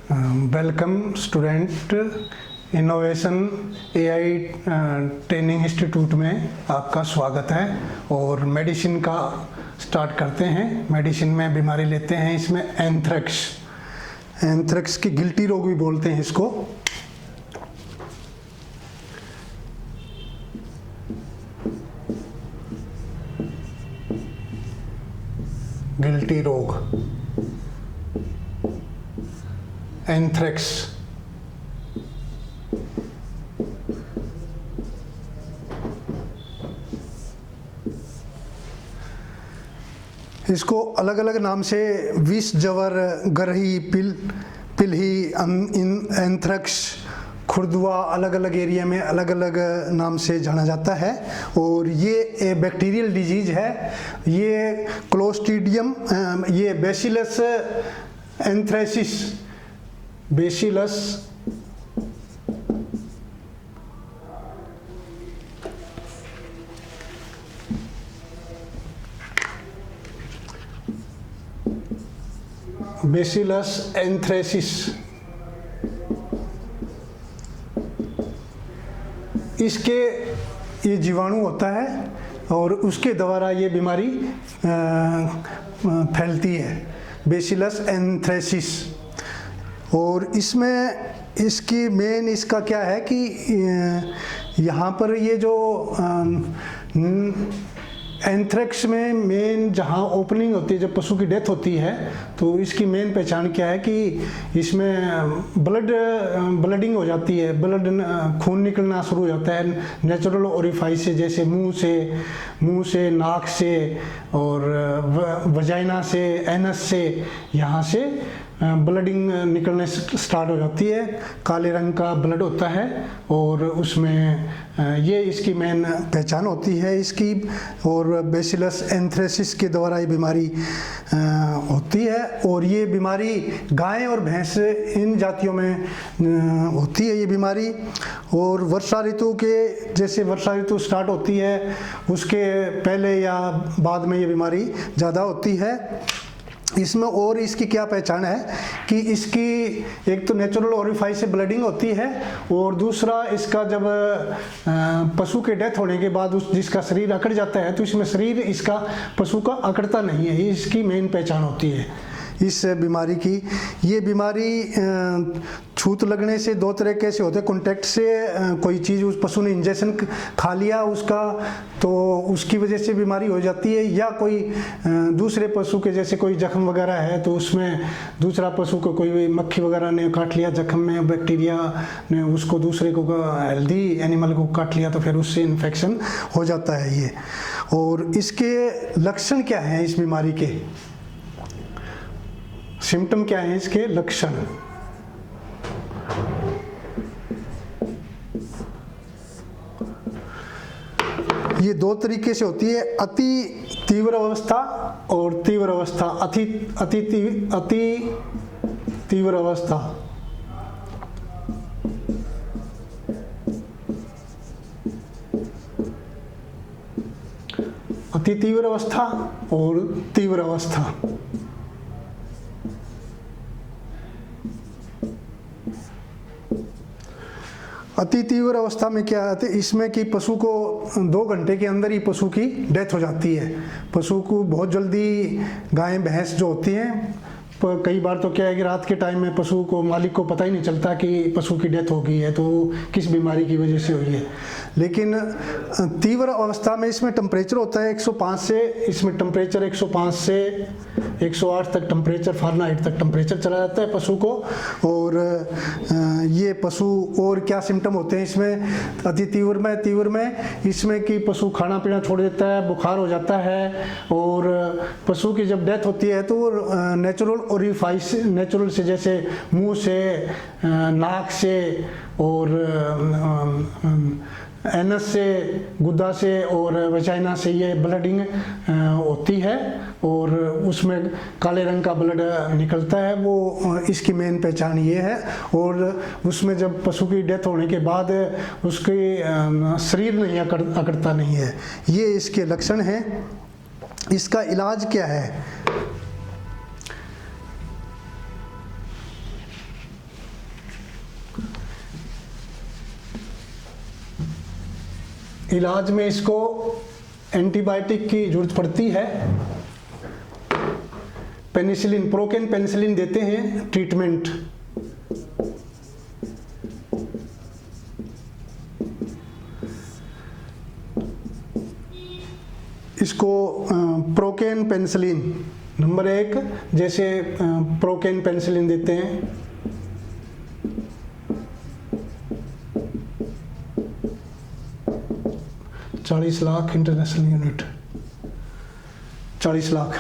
Welcome student, innovation AI training institute में आपका स्वागत है। और मेडिसिन का स्टार्ट करते हैं। मेडिसिन में बीमारी लेते हैं, इसमें एंथ्रेक्स की गिल्टी रोग भी बोलते हैं इसको। गिल्टी रोग, एंथ्रेक्स। इसको अलग अलग नाम से विष, जवर, गरही, पिलही, एंथ्रेक्स, खुरदुआ, अलग अलग एरिया में अलग अलग नाम से जाना जाता है। और ये बैक्टीरियल डिजीज है। ये क्लोस्ट्रीडियम, ये बैसिलस एंथ्रेसिस, बैसिलस एंथ्रेसिस, इसके ये जीवाणु होता है और उसके द्वारा ये बीमारी फैलती है, बैसिलस एंथ्रेसिस। और इसमें इसकी मेन इसका क्या है कि यहाँ पर ये जो एंथ्रेक्स में मेन जहाँ ओपनिंग होती है, जब पशु की डेथ होती है, तो इसकी मेन पहचान क्या है कि इसमें ब्लडिंग हो जाती है, खून निकलना शुरू हो जाता है नेचुरल ओरिफाइस से, जैसे मुंह से, नाक से और वजाइना से, एनस से, यहाँ से ब्लडिंग निकलने स्टार्ट हो जाती है। काले रंग का ब्लड होता है और उसमें ये इसकी मेन पहचान होती है इसकी। और बैसिलस एंथ्रेसिस के द्वारा ये बीमारी होती है। और ये बीमारी गाय और भैंस, इन जातियों में होती है ये बीमारी। और वर्षा ऋतु के, जैसे वर्षा ऋतु स्टार्ट होती है उसके पहले या बाद में ये बीमारी ज़्यादा होती है इसमें। और इसकी क्या पहचान है कि इसकी एक तो नेचुरल ओरिफाइस से ब्लडिंग होती है, और दूसरा इसका जब पशु के डेथ होने के बाद जिसका शरीर अकड़ जाता है, तो इसमें शरीर इसका पशु का अकड़ता नहीं है। इसकी मेन पहचान होती है इस बीमारी की। ये बीमारी छूत लगने से दो तरीके से होते हैं। कॉन्टैक्ट से कोई चीज़, उस पशु ने इंजेक्शन खा लिया उसका, तो उसकी वजह से बीमारी हो जाती है। या कोई दूसरे पशु के, जैसे कोई जख्म वगैरह है, तो उसमें दूसरा पशु को कोई मक्खी वगैरह ने काट लिया जख्म में, बैक्टीरिया ने उसको, दूसरे को, हेल्दी एनिमल को काट लिया, तो फिर उससे इन्फेक्शन हो जाता है ये। और इसके लक्षण क्या हैं इस बीमारी के, सिम्टम क्या है इसके लक्षण? ये दो तरीके से होती है, अति तीव्र अवस्था और तीव्र अवस्था। अति तीव्र अवस्था, अति तीव्र अवस्था और तीव्र अवस्था। अति तीव्र अवस्था में क्या है, इसमें कि पशु को 2 घंटे के अंदर ही पशु की डेथ हो जाती है। पशु को बहुत जल्दी, गाय भैंस जो होती हैं, कई बार तो क्या है कि रात के टाइम में पशु को, मालिक को पता ही नहीं चलता कि पशु की डेथ हो गई है, तो किस बीमारी की वजह से हुई है। लेकिन तीव्र अवस्था में इसमें टेम्परेचर होता है 105 से, इसमें टेम्परेचर 105 से 108 तक टेम्परेचर, फ़ारेनहाइट तक टेम्परेचर चला जाता है पशु को। और ये पशु, और क्या सिम्टम होते हैं इसमें अति तीव्र में इसमें कि पशु खाना पीना छोड़ देता है, बुखार हो जाता है। और पशु की जब डेथ होती है तो नेचुरल ओरिफाइस, नेचुरल से, जैसे मुंह से, नाक से और एनस से, गुद्दा से और वजाइना से ये ब्लडिंग होती है और उसमें काले रंग का ब्लड निकलता है। वो इसकी मेन पहचान ये है। और उसमें जब पशु की डेथ होने के बाद उसके शरीर नहीं अकड़ता नहीं है। ये इसके लक्षण हैं। इसका इलाज क्या है? इलाज में इसको एंटीबायोटिक की जरूरत पड़ती है। पेनिसिलिन, प्रोकेन पेनिसिलिन देते हैं ट्रीटमेंट। इसको प्रोकेन पेनिसिलिन नंबर 1, जैसे प्रोकेन पेनिसिलिन देते हैं। $40 लाख इंटरनेशनल यूनिट, 40 लाख।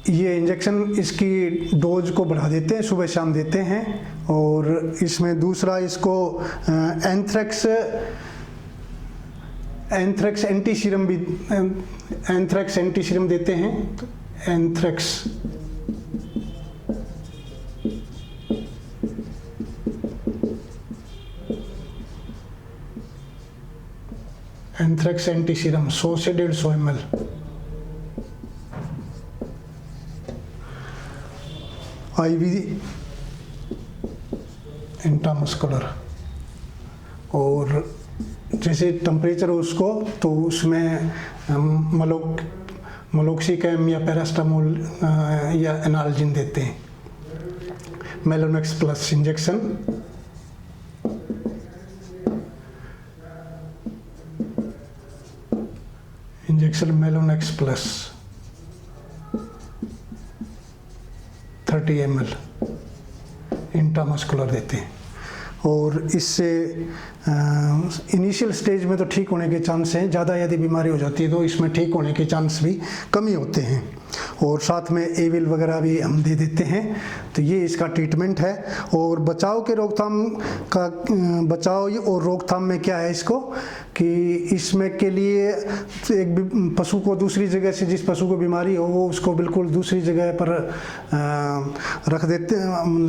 ये इंजेक्शन इसकी डोज को बढ़ा देते हैं, सुबह शाम देते हैं। और इसमें दूसरा इसको एंथ्रेक्स एंटी सीरम भी, एंथ्रेक्स एंटी सीरम देते हैं। एंथ्रेक्स एंथ्रेक्स एंटी सीरम 100 से 150 ml। IV इंट्रामस्कुलर, और जैसे टेम्परेचर हो उसको, तो उसमें मलोक्सिकैम या पैरास्टामोल या एनाल्जिन देते हैं। Melonex plus injection, Melonex plus 30 ml intramuscular देते हैं। और इससे इनिशियल स्टेज में तो ठीक होने के चांस हैं, ज़्यादा यदि बीमारी हो जाती है तो इसमें ठीक होने के चांस भी कमी होते हैं। और साथ में एविल वगैरह भी हम दे देते हैं। तो ये इसका ट्रीटमेंट है। और बचाव के रोकथाम का, बचाव और रोकथाम में क्या है इसको, कि इसमें के लिए एक पशु को दूसरी जगह से, जिस पशु को बीमारी हो वो उसको बिल्कुल दूसरी जगह पर रख देते,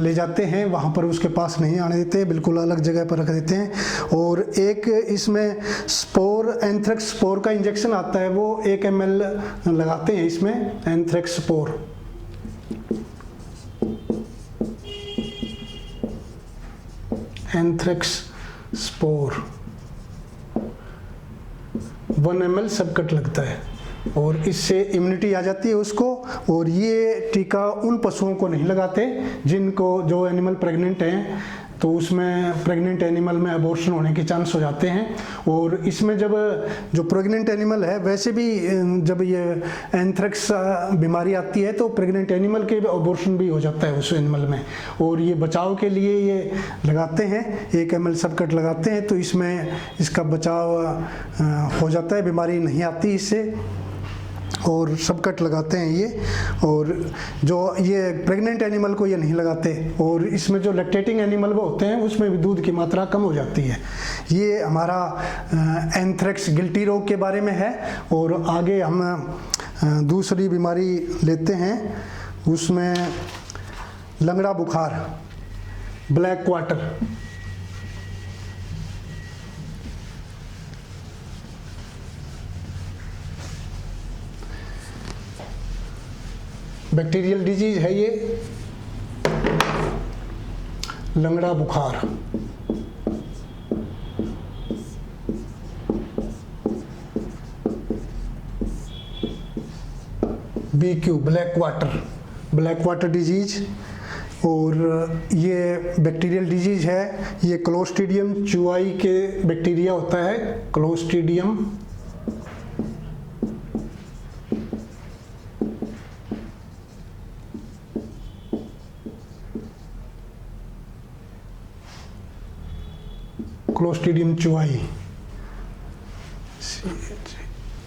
ले जाते हैं, वहाँ पर उसके पास नहीं आने देते, बिल्कुल अलग जगह पर रख देते हैं। और एक इसमें स्पोर, एंथ्रेक्स स्पोर का इंजेक्शन आता है, वो 1 ml लगाते हैं इसमें, anthrax spore. Anthrax spore 1 ml सब कट लगता है, और इससे इम्यूनिटी आ जाती है उसको। और ये टीका उन पशुओं को नहीं लगाते जिनको, जो एनिमल प्रेग्नेंट हैं, तो उसमें प्रेग्नेंट एनिमल में अबॉर्शन होने के चांस हो जाते हैं। और इसमें जब जो प्रेग्नेंट एनिमल है, वैसे भी जब ये एंथ्रेक्स बीमारी आती है तो प्रेग्नेंट एनिमल के अबॉर्शन भी हो जाता है उस एनिमल में। और ये बचाव के लिए ये लगाते हैं, 1 ml सब कट लगाते हैं, तो इसमें इसका बचाव हो जाता है, बीमारी नहीं आती इससे। और सब कट लगाते हैं ये। और जो ये प्रेग्नेंट एनिमल को ये नहीं लगाते। और इसमें जो लैक्टेटिंग एनिमल वो होते हैं, उसमें भी दूध की मात्रा कम हो जाती है। ये हमारा एंथ्रेक्स गिल्टी रोग के बारे में है। और आगे हम दूसरी बीमारी लेते हैं, उसमें लंगड़ा बुखार, ब्लैक क्वार्टर। बैक्टीरियल डिजीज है ये, लंगड़ा बुखार। BQ, black water disease. और ये बैक्टीरियल डिजीज है, ये क्लोस्ट्रीडियम चुआई के बैक्टीरिया होता है, clostridium clostridium chauvoei,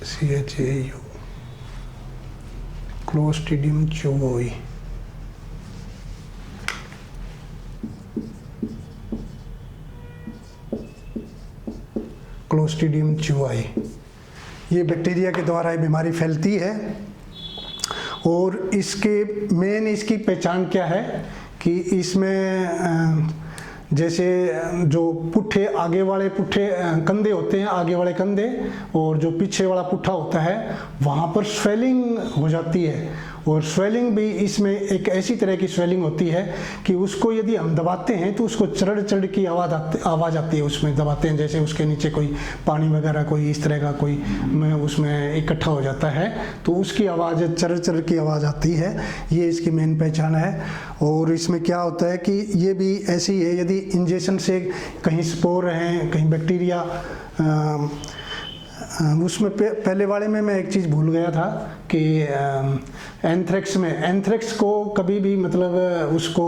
CHAU, clostridium chauvoei. Clostridium chauvoei, ये बैक्टीरिया के द्वारा ये बीमारी फैलती है। और इसके मेन इसकी पहचान क्या है कि इसमें जैसे जो पुट्ठे, आगे वाले पुट्ठे कंधे होते हैं, आगे वाले कंधे, और जो पीछे वाला पुट्ठा होता है, वहाँ पर स्वेलिंग हो जाती है। और स्वेलिंग भी इसमें एक ऐसी तरह की स्वेलिंग होती है कि उसको यदि हम दबाते हैं तो उसको चढ़ चढ़ की आवाज़ आती है उसमें दबाते हैं, जैसे उसके नीचे कोई पानी वगैरह कोई इस तरह का कोई उसमें इकट्ठा हो जाता है तो उसकी आवाज़ चढ़ चढ़ की आवाज़ आती है। ये इसकी मेन पहचान है। और इसमें क्या होता है कि ये भी ऐसी ही है, यदि इंजेक्शन से कहीं स्पोर हैं, कहीं बैक्टीरिया, उसमें पहले वाले में मैं एक चीज़ भूल गया था कि एंथ्रेक्स को कभी भी मतलब उसको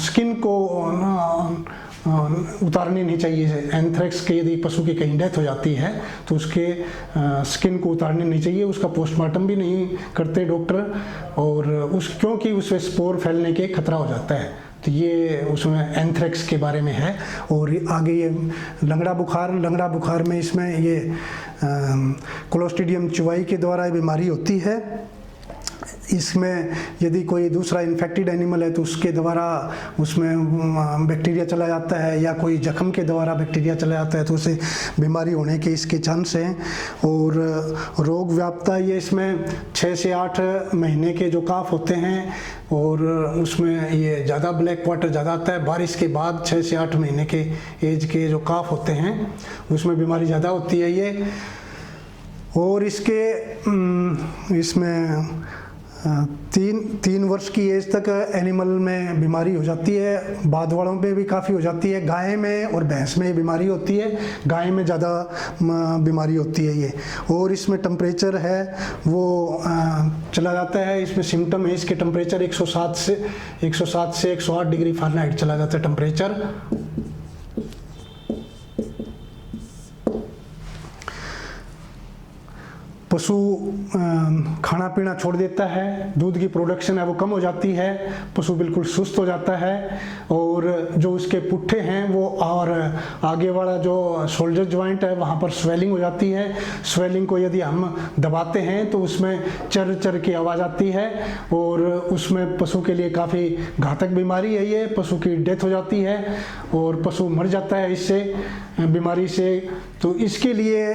स्किन को उतारनी नहीं चाहिए। एंथ्रेक्स के यदि पशु की कहीं डेथ हो जाती है तो उसके स्किन को उतारनी नहीं चाहिए, उसका पोस्टमार्टम भी नहीं करते डॉक्टर, और क्योंकि उसमें स्पोर फैलने के खतरा हो जाता है। तो ये उसमें एंथ्रेक्स के बारे में है। और आगे ये लंगड़ा बुखार में इसमें ये क्लोस्ट्रीडियम चुवाई के द्वारा बीमारी होती है। इसमें यदि कोई दूसरा इन्फेक्टेड एनिमल है तो उसके द्वारा उसमें बैक्टीरिया चला जाता है, या कोई जख्म के द्वारा बैक्टीरिया चला जाता है तो उसे बीमारी होने के इसके चांस हैं। और रोग व्याप्ता ये इसमें 6 से 8 महीने के जो काफ होते हैं, और उसमें ये ज़्यादा ब्लैक वाटर ज़्यादा आता है। बारिश के बाद 6 से 8 महीने के एज के जो काफ होते हैं उसमें बीमारी ज़्यादा होती है ये। और इसमें 3 वर्ष की एज तक एनिमल में बीमारी हो जाती है। बाद वालों पे भी काफ़ी हो जाती है। गाय में और भैंस में बीमारी होती है, गाय में ज़्यादा बीमारी होती है ये। और इसमें टेम्परेचर है वो चला जाता है, इसमें सिम्टम है इसके टेम्परेचर 107 से 108 डिग्री फ़ारेनहाइट चला जाता है टेम्परेचर। पशु खाना पीना छोड़ देता है, दूध की प्रोडक्शन है वो कम हो जाती है, पशु बिल्कुल सुस्त हो जाता है, और जो उसके पुट्ठे हैं वो और आगे वाला जो शोल्डर जॉइंट है वहाँ पर स्वेलिंग हो जाती है। स्वेलिंग को यदि हम दबाते हैं तो उसमें चर चर की आवाज़ आती है, और उसमें पशु के लिए काफ़ी घातक बीमारी है ये। पशु की डेथ हो जाती है और पशु मर जाता है इससे बीमारी से। तो इसके लिए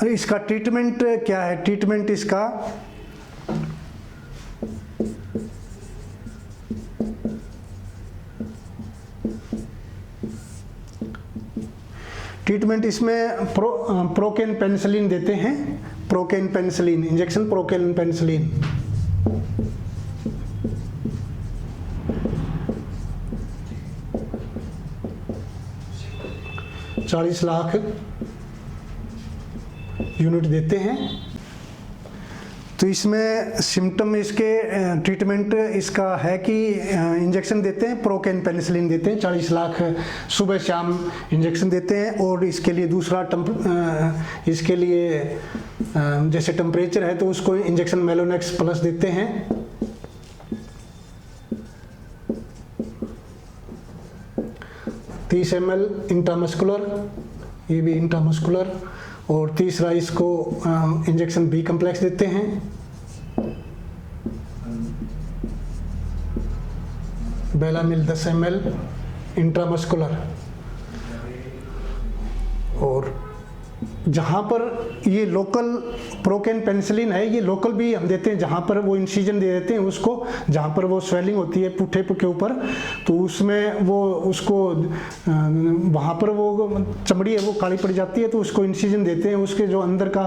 इसका ट्रीटमेंट क्या है? ट्रीटमेंट इसका इसमें प्रोकेन पेनिसिलिन देते हैं। Procaine penicillin injection, procaine penicillin 40 lakh unit देते हैं। तो इसमें सिम्टम इसके ट्रीटमेंट इसका है कि इंजेक्शन देते हैं, प्रोकेन पेनिसिलिन देते हैं 40 लाख सुबह शाम इंजेक्शन देते हैं। और इसके लिए दूसरा इसके लिए जैसे टेम्परेचर है तो उसको इंजेक्शन मेलोनेक्स प्लस देते हैं। $30 ml इंट्रामस्कुलर, ये भी इंट्रामस्कुलर। और तीसरा इसको इंजेक्शन बी कम्प्लेक्स देते हैं। बेलामिल 10 ml इंट्रामस्कुलर। और जहाँ पर ये लोकल प्रोकेन पेनिसिलिन है ये लोकल भी हम देते हैं, जहाँ पर वो इंसिजन दे देते हैं उसको, जहाँ पर वो स्वेलिंग होती है पुट्ठे के ऊपर, तो उसमें वो उसको वहाँ पर वो चमड़ी है वो काली पड़ जाती है तो उसको इंसिजन देते हैं, उसके जो अंदर का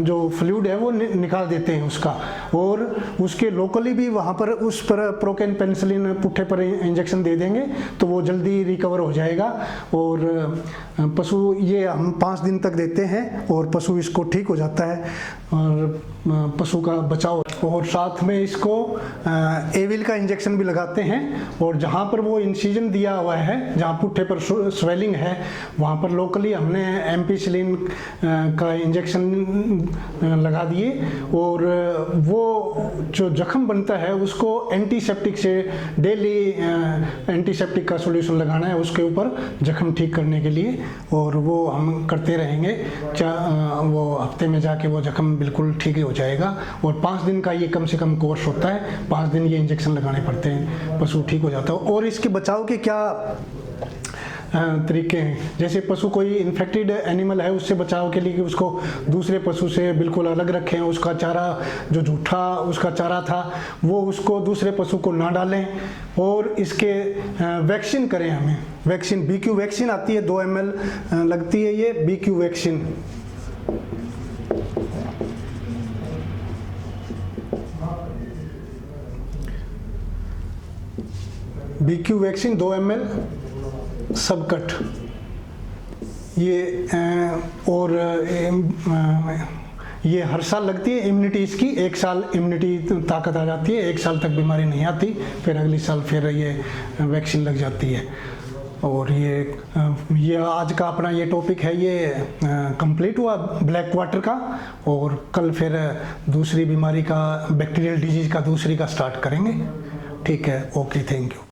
जो फ्लूइड है वो निकाल देते हैं उसका। और उसके लोकली भी वहाँ पर उस पर प्रोकेन पेनिसिलिन पुट्ठे पर इंजेक्शन दे देंगे तो वो जल्दी रिकवर हो जाएगा। और पशु ये हम 5 दिन तक देते हैं और पशु इसको ठीक हो जाता है और पशु का बचाव। और साथ में इसको एविल का इंजेक्शन भी लगाते हैं। और जहाँ पर वो इंसिजन दिया हुआ है, जहाँ पुट्ठे पर स्वेलिंग है, वहाँ पर लोकली हमने एम्पिसिलिन का इंजेक्शन लगा दिए। और वो जो जख्म बनता है उसको एंटीसेप्टिक से डेली एंटीसेप्टिक का सॉल्यूशन लगाना है उसके ऊपर जख्म ठीक करने के लिए। और वो हम करते रहेंगे, वो हफ्ते में जाके वो जख्म बिल्कुल ठीक हो जाएगा। और 5 दिन का ये कम से कम कोर्स होता है, 5 दिन ये इंजेक्शन लगाने पड़ते हैं, पशु ठीक हो जाता है। और इसके बचाव के क्या तरीके हैं। जैसे पशु कोई इन्फेक्टेड एनिमल है उससे बचाव के लिए कि उसको दूसरे पशु से बिल्कुल अलग रखें, उसका चारा जो झूठा उसका चारा था वो उसको दूसरे पशु को ना डालें, और इसके वैक्सीन करें। हमें वैक्सीन BQ वैक्सीन आती है, 2 ml लगती है ये BQ vaccine. BQ vaccine 2 ml सबकट ये और ये हर साल लगती है। इम्यूनिटी इसकी 1 साल इम्यूनिटी ताकत आ जाती है, 1 साल तक बीमारी नहीं आती, फिर अगले साल फिर ये वैक्सीन लग जाती है। और ये आज का अपना ये टॉपिक है ये कंप्लीट हुआ ब्लैक वाटर का, और कल फिर दूसरी बीमारी का बैक्टीरियल डिजीज़ का दूसरी का स्टार्ट करेंगे। ठीक है, ओके, थैंक यू।